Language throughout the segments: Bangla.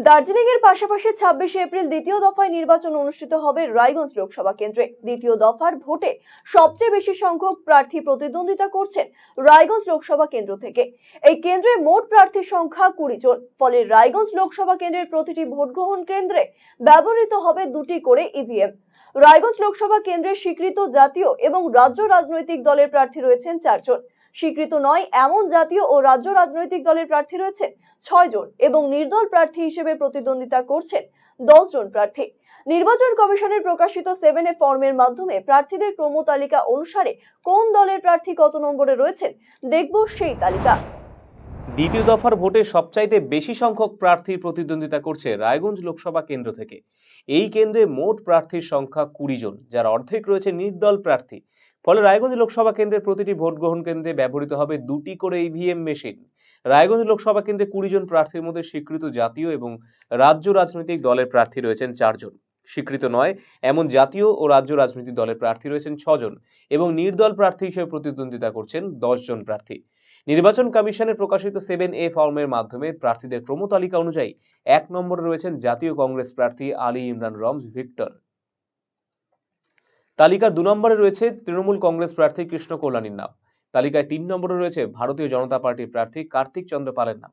দার্জিলিং এর পাশাপাশি 26 এপ্রিল দ্বিতীয় দফায় নির্বাচন অনুষ্ঠিত হবে রায়গঞ্জ লোকসভা কেন্দ্রে। দ্বিতীয় দফার ভোটে সবচেয়ে বেশি সংখ্যক প্রার্থী প্রতিদ্বন্দ্বিতা করছেন রায়গঞ্জ লোকসভা কেন্দ্র থেকে। এই কেন্দ্রে মোট প্রার্থীর সংখ্যা 20 জন। ফলে রায়গঞ্জ লোকসভা কেন্দ্রের প্রতিটি ভোট গ্রহণ কেন্দ্রে ব্যবহৃত হবে 2টি করে ইভিএম। রায়গঞ্জ লোকসভা কেন্দ্রের স্বীকৃত জাতীয় এবং রাজ্য রাজনৈতিক দলের প্রার্থী রয়েছেন 4 জন। স্বীকৃত নয় এমন জাতীয় ও রাজ্য রাজনৈতিক দলের প্রার্থী রয়েছেন 6 জন এবং নির্দল প্রার্থী হিসেবে প্রতিদ্বন্দ্বিতা করছেন 10 জন প্রার্থী। নির্বাচন কমিশনের প্রকাশিত 7A ফর্মের মাধ্যমে প্রার্থীদের ক্রম তালিকা অনুসারে কোন দলের প্রার্থী কত নম্বরে রয়েছেন দেখব সেই তালিকা। দ্বিতীয় দফার ভোটে সবচাইতে বেশি সংখ্যক প্রার্থী প্রতিদ্বন্দ্বিতা করছে রায়গঞ্জ লোকসভা কেন্দ্র থেকে। এই কেন্দ্রে মোট প্রার্থীর সংখ্যা 20 জন, যার অর্ধেক রয়েছে নির্দল প্রার্থী। ফলে রায়গঞ্জ লোকসভা কেন্দ্রের প্রতিটি ভোট গ্রহণ কেন্দ্রে ব্যবহৃত হবে 2টি করে ইভিএম মেশিন। রায়গঞ্জ লোকসভা কেন্দ্রে 20 জন প্রার্থীর মধ্যে স্বীকৃত জাতীয় এবং রাজ্য রাজনৈতিক দলের প্রার্থী রয়েছেন 4 জন। স্বীকৃত নয় এমন জাতীয় ও রাজ্য রাজনৈতিক দলের প্রার্থী রয়েছেন 6 জন এবং নির্দল প্রার্থী হিসেবে প্রতিদ্বন্দ্বিতা করছেন 10 জন প্রার্থী। নির্বাচন কমিশনের প্রকাশিত 7A ফর্মের মাধ্যমে প্রার্থীদের ক্রম তালিকা অনুযায়ী 1 নম্বরে রয়েছেন জাতীয় কংগ্রেস প্রার্থী আলী ইমরান রমজ ভিক্টর। তালিকার 2 নম্বরে রয়েছে তৃণমূল কংগ্রেস প্রার্থী কৃষ্ণ কল্যাণীর নাম। তালিকায় 3 নম্বরে রয়েছে ভারতীয় জনতা পার্টির প্রার্থী কার্তিক চন্দ্র পালের নাম।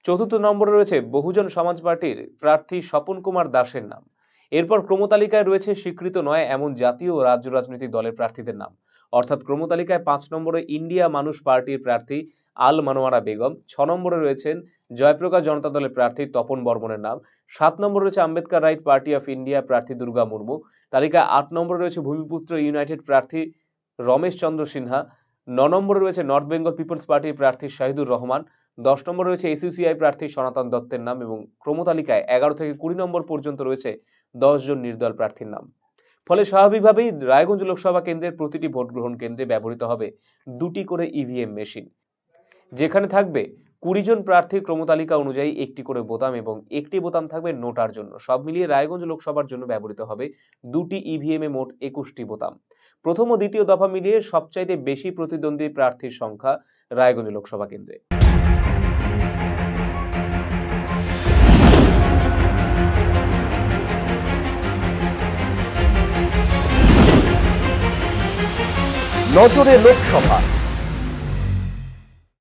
4র্থ নম্বরে রয়েছে বহুজন সমাজ পার্টির প্রার্থী স্বপন কুমার দাসের নাম। এরপর ক্রম তালিকায় রয়েছে স্বীকৃত নয় এমন জাতীয় ও রাজ্য রাজনৈতিক দলের প্রার্থীদের নাম। অর্থাৎ ক্রম তালিকায় 5 নম্বরে ইন্ডিয়া মানুষ পার্টির প্রার্থী আল মানোয়ারা বেগম, 6 নম্বরে রয়েছেন জয়প্রকাশ জনতা দলের প্রার্থী তপন বর্মনের নাম, 7 নম্বরে রয়েছে Ambedkar right party of India প্রার্থী দুর্গা মুর্মু। তালিকায় 8 নম্বরে রয়েছে ভূমিপুত্র ইউনাইটেড প্রার্থী রমেশ চন্দ্র সিনহা, 9 নম্বরে রয়েছে নর্থ বেঙ্গল পিপলস পার্টির প্রার্থী শাহিদুর রহমান, 10 নম্বরে রয়েছে এসইউসিআই প্রার্থী সনাতন দত্তের নাম এবং ক্রম তালিকায় 11 থেকে 20 নম্বর পর্যন্ত রয়েছে 10 জন নির্দল প্রার্থীর নাম। ফলে স্বাভাবিকভাবেই রায়গঞ্জ লোকসভা কেন্দ্রের প্রতিটি ভোট গ্রহণ কেন্দ্রে ব্যবহৃত হবে 2টি করে ইভিএম মেশিন, যেখানে থাকবে 20 জন প্রার্থীর ক্রম তালিকা অনুযায়ী 1টি করে বোতাম এবং 1টি বোতাম থাকবে নোটার জন্য। সব মিলিয়ে রায়গঞ্জ লোকসভার জন্য ব্যবহৃত হবে 2টি ইভিএম এ মোট 21টি বোতাম। প্রথম ও দ্বিতীয় দফা মিলিয়ে সবচাইতে বেশি প্রতিদ্বন্দ্বী প্রার্থীর সংখ্যা রায়গঞ্জ লোকসভা কেন্দ্রে। নজরে লোকসভা।